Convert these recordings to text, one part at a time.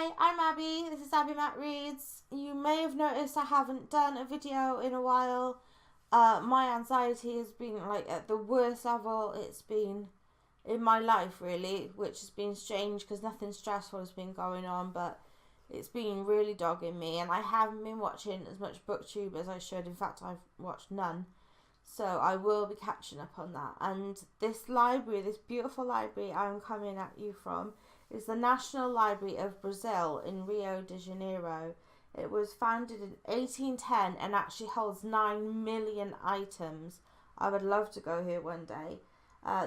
Hi, I'm Abby. This is Abby Matt Reads. You may have noticed I haven't done a video in a while. My anxiety has been like at the worst level it's been in my life, really, which has been strange because nothing stressful has been going on, but it's been really dogging me, and I haven't been watching as much booktube as I should. In fact, I've watched none. So I will be catching up on that. And this library, this beautiful library I'm coming at you from, is the National Library of Brazil in Rio de Janeiro. It was founded in 1810 and actually holds 9 million items. I would love to go here one day.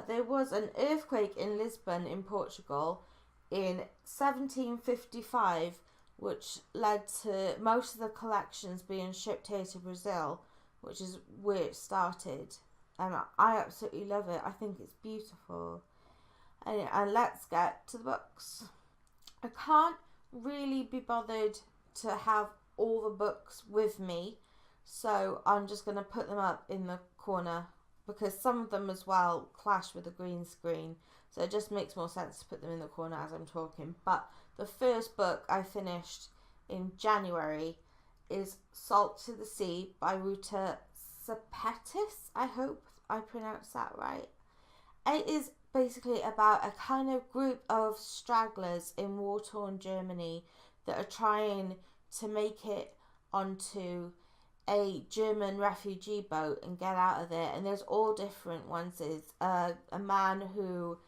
There was an earthquake in Lisbon in Portugal in 1755, which led to most of the collections being shipped here to Brazil, which is where it started. And I absolutely love it. I think it's beautiful. And let's get to the books. I can't really be bothered to have all the books with me, so I'm just going to put them up in the corner because some of them as well clash with the green screen, so it just makes more sense to put them in the corner as I'm talking. But the first book I finished in January is Salt to the Sea by Ruta Sepetys. I hope I pronounced that right. It is basically about a kind of group of stragglers in war-torn Germany that are trying to make it onto a German refugee boat and get out of there. And there's all different ones. There's a man who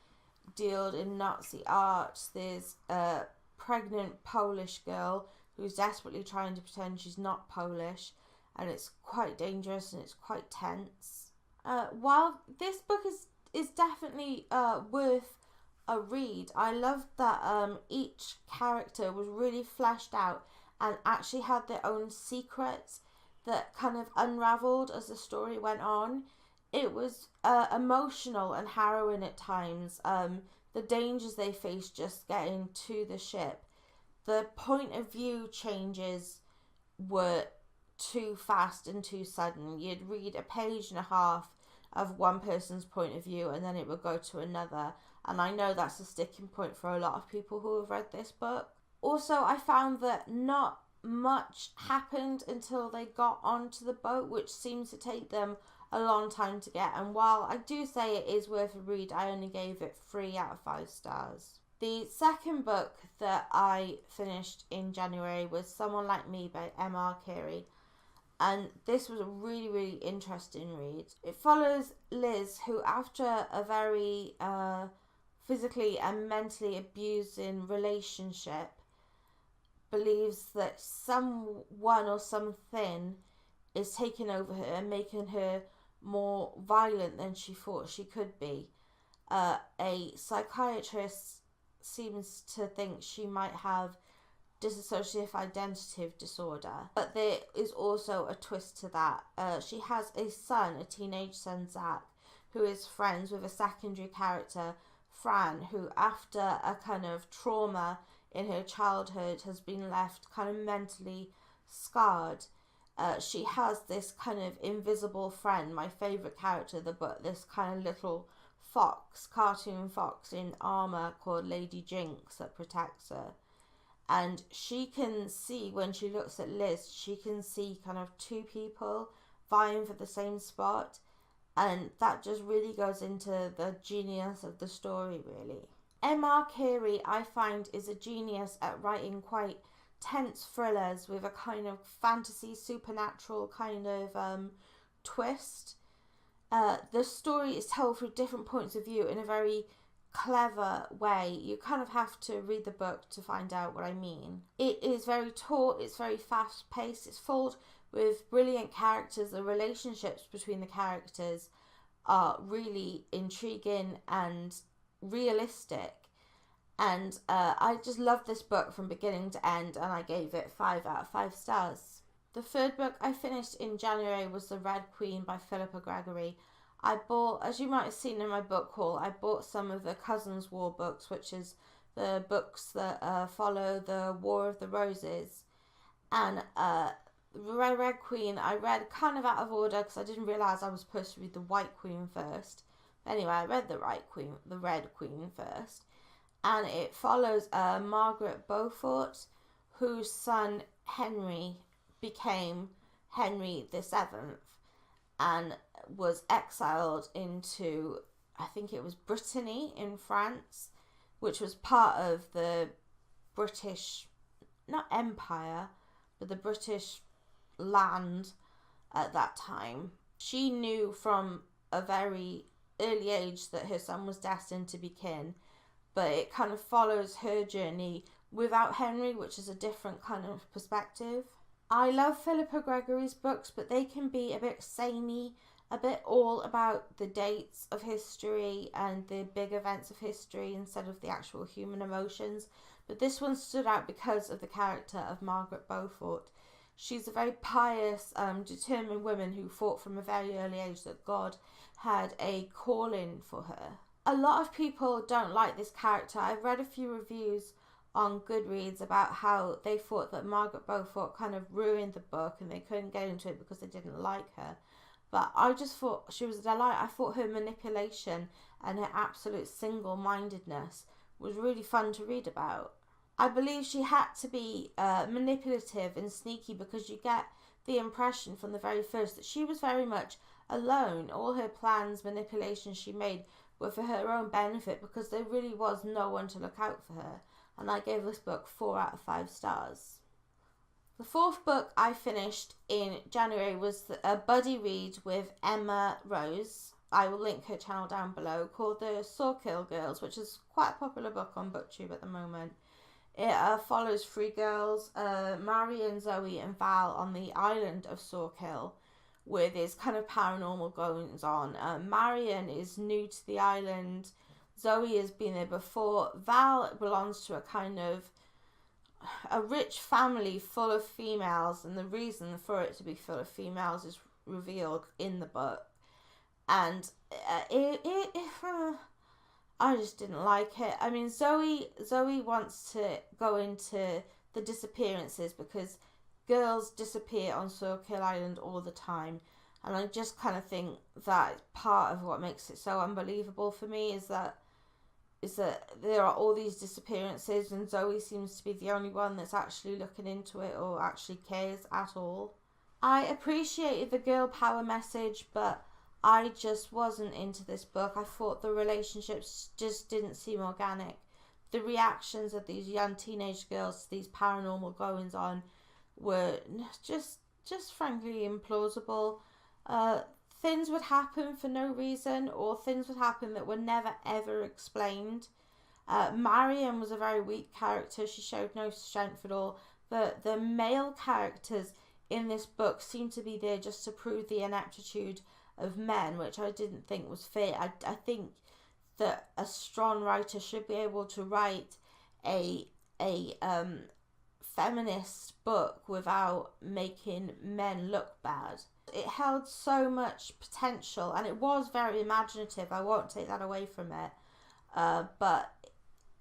dealt in Nazi art. There's a pregnant Polish girl who's desperately trying to pretend she's not Polish, and it's quite dangerous and it's quite tense. While this book is definitely worth a read, I loved that each character was really fleshed out and actually had their own secrets that kind of unraveled as the story went on. It was emotional and harrowing at times. The dangers they faced just getting to the ship. The point of view changes were too fast and too sudden. You'd read a page and a half of one person's point of view and then it would go to another. And I know that's a sticking point for a lot of people who have read this book. Also, I found that not much happened until they got onto the boat, which seems to take them a long time to get. And while I do say it is worth a read, I only gave it 3 out of 5 stars. The second book that I finished in January was Someone Like Me by Carey. And this was a really, really interesting read. It follows Liz, who after a very physically and mentally abusing relationship, believes that someone or something is taking over her and making her more violent than she thought she could be. A psychiatrist seems to think she might have dissociative identity disorder, but there is also a twist to that. She has a son, a teenage son, Zach, who is friends with a secondary character, Fran, who after a kind of trauma in her childhood has been left kind of mentally scarred. She has this kind of invisible friend, my favourite character of the book, this kind of little fox, cartoon fox in armour called Lady Jinx that protects her. And she can see, when she looks at Liz, she can see kind of 2 people vying for the same spot. And that just really goes into the genius of the story, really. Carey, I find, is a genius at writing quite tense thrillers with a kind of fantasy, supernatural kind of twist. The story is told through different points of view in a very clever way. You kind of have to read the book to find out what I mean. It is very taut, it's very fast paced, it's filled with brilliant characters. The relationships between the characters are really intriguing and realistic, and I just loved this book from beginning to end, and I gave it 5 out of 5 stars. The third book I finished in January was The Red Queen by Philippa Gregory. I bought, as you might have seen in my book haul, I bought some of the Cousins War books, which is the books that follow the War of the Roses. And Red Queen I read kind of out of order because I didn't realise I was supposed to read the White Queen first. Anyway, I read the Red Queen first. and it follows Margaret Beaufort, whose son Henry became Henry VII and was exiled into, I think it was Brittany in France, which was part of the British, not empire, but the British land at that time. She knew from a very early age that her son was destined to be king, but it kind of follows her journey without Henry, which is a different kind of perspective. I love Philippa Gregory's books, but they can be a bit samey, a bit all about the dates of history and the big events of history instead of the actual human emotions. But this one stood out because of the character of Margaret Beaufort. She's a very pious, determined woman who thought from a very early age that God had a calling for her. A lot of people don't like this character. I've read a few reviews on Goodreads about how they thought that Margaret Beaufort kind of ruined the book and they couldn't get into it because they didn't like her. But I just thought she was a delight. I thought her manipulation and her absolute single-mindedness was really fun to read about. I believe she had to be manipulative and sneaky because you get the impression from the very first that she was very much alone. All her plans, manipulations she made were for her own benefit because there really was no one to look out for her. And I gave this book 4 out of 5 stars. The 4th book I finished in January was a buddy read with Emma Rose. I will link her channel down below, called The Sawkill Girls, which is quite a popular book on BookTube at the moment. It follows 3 girls, Marion, Zoe and Val, on the island of Sawkill with this kind of paranormal goings on. Marion is new to the island. Zoe has been there before. Val belongs to a kind of a rich family full of females, and the reason for it to be full of females is revealed in the book. And I just didn't like it. I mean, Zoe wants to go into the disappearances because girls disappear on Sawkill Island all the time. And I just kind of think that part of what makes it so unbelievable for me is that there are all these disappearances and Zoe seems to be the only one that's actually looking into it or actually cares at all. I appreciated the girl power message, but I just wasn't into this book. I thought the relationships just didn't seem organic. The reactions of these young teenage girls to these paranormal goings on were just frankly implausible. Things would happen for no reason, or things would happen that were never ever explained. Marion was a very weak character. She showed no strength at all. The male characters in this book seem to be there just to prove the ineptitude of men, which I didn't think was fair. I think that a strong writer should be able to write a feminist book without making men look bad. It held so much potential and it was very imaginative. I won't take that away from it. But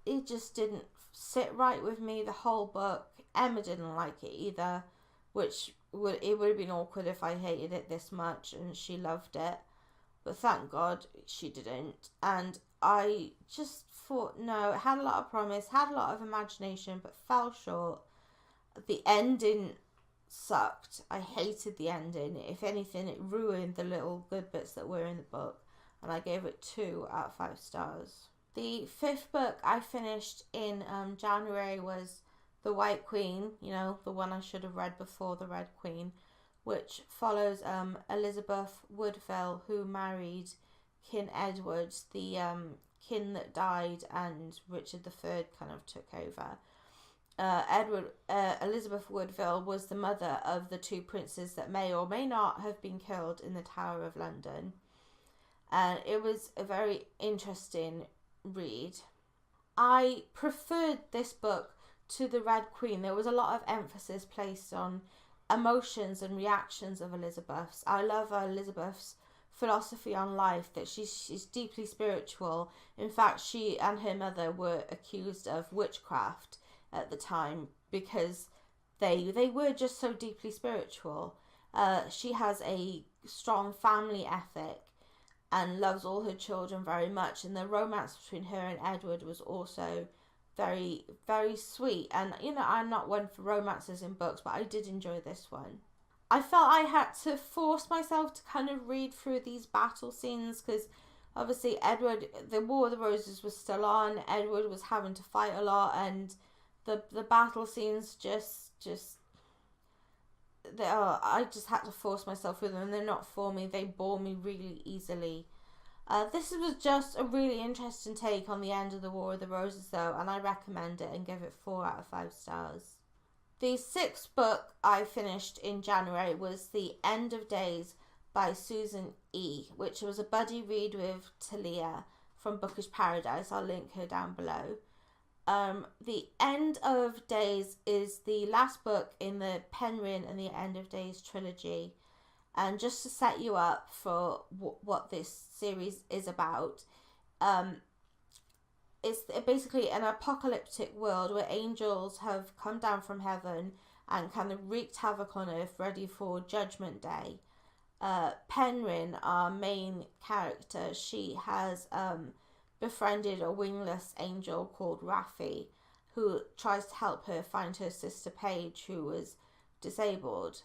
it just didn't sit right with me, the whole book. Emma didn't like it either, which would have been awkward if I hated it this much and she loved it. But thank God she didn't. And I just thought, no, it had a lot of promise, had a lot of imagination, but fell short. The ending sucked. I hated the ending. If anything, it ruined the little good bits that were in the book, and I gave it 2 out of 5 stars. The 5th book I finished in January was The White Queen, you know, the one I should have read before The Red Queen, which follows Elizabeth Woodville, who married King Edward, the king that died and Richard III kind of took over. Elizabeth Woodville was the mother of the 2 princes that may or may not have been killed in the Tower of London. And it was a very interesting read. I preferred this book to The Red Queen. There was a lot of emphasis placed on emotions and reactions of Elizabeth's. I love Elizabeth's philosophy on life, that she's deeply spiritual. In fact, she and her mother were accused of witchcraft at the time because they were just so deeply spiritual. She has a strong family ethic, and loves all her children very much. And the romance between her and Edward was also very, very sweet. And, you know, I'm not one for romances in books, but I did enjoy this one. I felt I had to force myself to kind of read through these battle scenes because obviously Edward, the War of the Roses was still on. Edward was having to fight a lot, and the battle scenes I just had to force myself through them, and they're not for me. They bore me really easily. This was just a really interesting take on the end of the War of the Roses, though, and I recommend it and give it 4 out of 5 stars. The 6th book I finished in January was The End of Days by Susan E., which was a buddy read with Talia from Bookish Paradise. I'll link her down below. The End of Days is the last book in the Penryn and the End of Days trilogy. And just to set you up for what this series is about, it's basically an apocalyptic world where angels have come down from heaven and kind of wreaked havoc on Earth, ready for Judgment Day. Penryn, our main character, she has befriended a wingless angel called Raffi, who tries to help her find her sister Paige, who was disabled.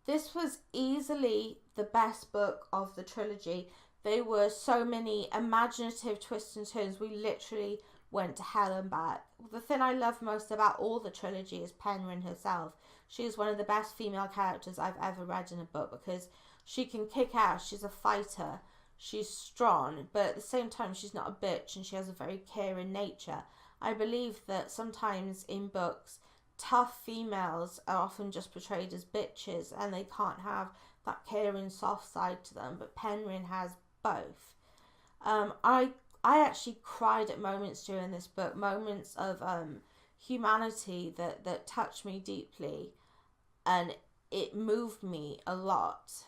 This was easily the best book of the trilogy. There were so many imaginative twists and turns. We literally went to hell and back. The thing I love most about all the trilogy is Penryn herself. She is one of the best female characters I've ever read in a book because she can kick ass. She's a fighter. She's strong, but at the same time, she's not a bitch, and she has a very caring nature. I believe that sometimes in books, tough females are often just portrayed as bitches, and they can't have that caring, soft side to them. But Penryn has both. I actually cried at moments during this book, moments of humanity that touched me deeply, and it moved me a lot.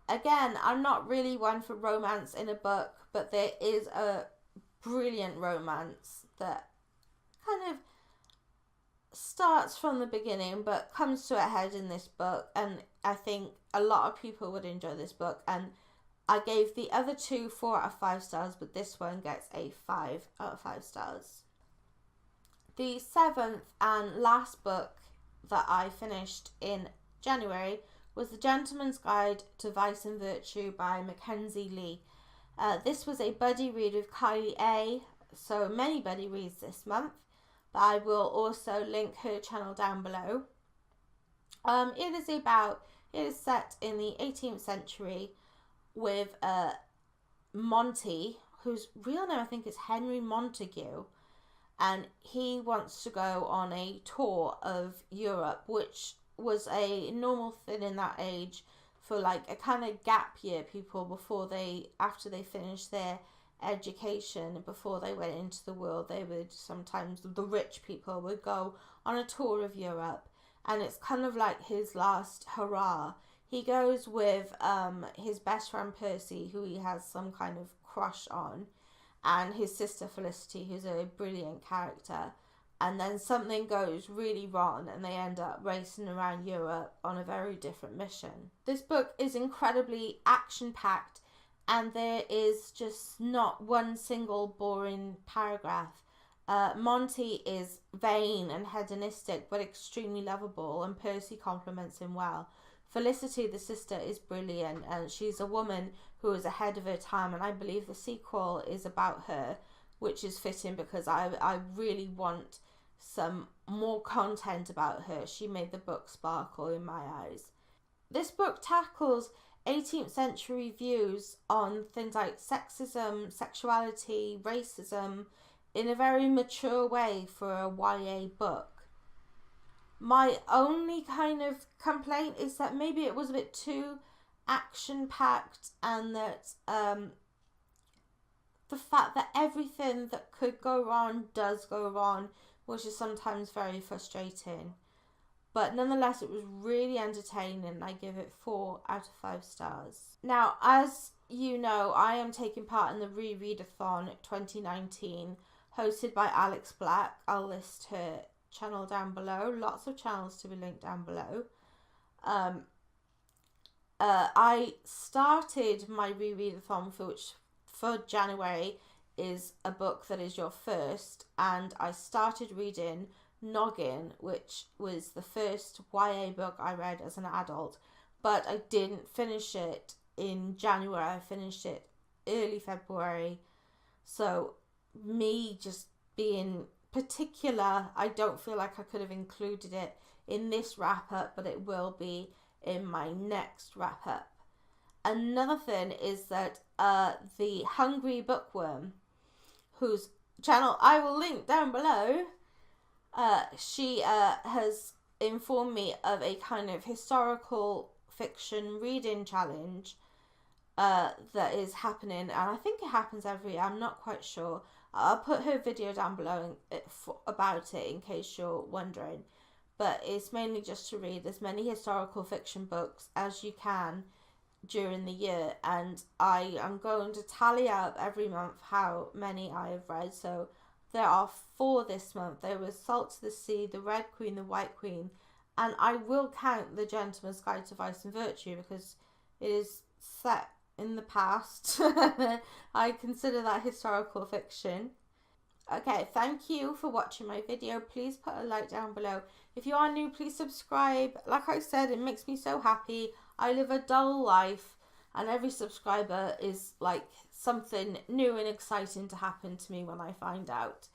Again, I'm not really one for romance in a book, but there is a brilliant romance that kind of starts from the beginning but comes to a head in this book, and I think a lot of people would enjoy this book. And I gave the other 2 4 out of 5 stars, but this one gets a 5 out of 5 stars. The 7th and last book that I finished in January was The Gentleman's Guide to Vice and Virtue by Mackenzie Lee. This was a buddy read with Carey A. So many buddy reads this month, but I will also link her channel down below. It is set in the 18th century with Monty, whose real name I think is Henry Montague, and he wants to go on a tour of Europe, which was a normal thing in that age for like a kind of gap year. People after they finished their education, before they went into the world, they would sometimes, the rich people would go on a tour of Europe, and it's kind of like his last hurrah. He goes with his best friend Percy, who he has some kind of crush on, and his sister Felicity, who's a brilliant character. And then something goes really wrong and they end up racing around Europe on a very different mission. This book is incredibly action-packed, and there is just not one single boring paragraph. Monty is vain and hedonistic but extremely lovable, and Percy compliments him well. Felicity, the sister, is brilliant, and she's a woman who is ahead of her time, and I believe the sequel is about her, which is fitting because I really want some more content about her. She made the book sparkle in my eyes. This book tackles 18th century views on things like sexism, sexuality, racism in a very mature way for a YA book. My only kind of complaint is that maybe it was a bit too action-packed, and that the fact that everything that could go wrong does go wrong, which is sometimes very frustrating. But nonetheless, it was really entertaining. I give it 4 out of 5 stars. Now, as you know, I am taking part in the Rereadathon 2019, hosted by Alex Black. I'll list her channel down below. Lots of channels to be linked down below. I started my rereadathon for January is a book that is your first, and I started reading Noggin, which was the first YA book I read as an adult, but I didn't finish it in January. I finished it early February. So me just being particular, I don't feel like I could have included it in this wrap up, but it will be in my next wrap up. Another thing is that the Hungry Bookworm, whose channel I will link down below, she has informed me of a kind of historical fiction reading challenge that is happening, and I think it happens every year. I'm not quite sure. I'll put her video down below about it in case you're wondering. But it's mainly just to read as many historical fiction books as you can during the year, and I am going to tally up every month how many I have read. So there are 4 this month. There was Salt to the Sea, The Red Queen, The White Queen, and I will count The Gentleman's Guide to Vice and Virtue because it is set in the past. I consider that historical fiction. Okay, thank you for watching my video. Please put a like down below. If you are new, please subscribe. Like I said, it makes me so happy. I live a dull life, and every subscriber is like something new and exciting to happen to me when I find out.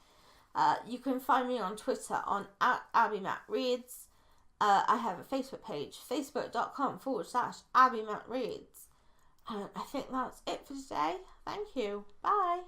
You can find me on Twitter on @AbbieMattReads. I have a Facebook page, facebook.com/AbbieMattReads. And I think that's it for today. Thank you. Bye.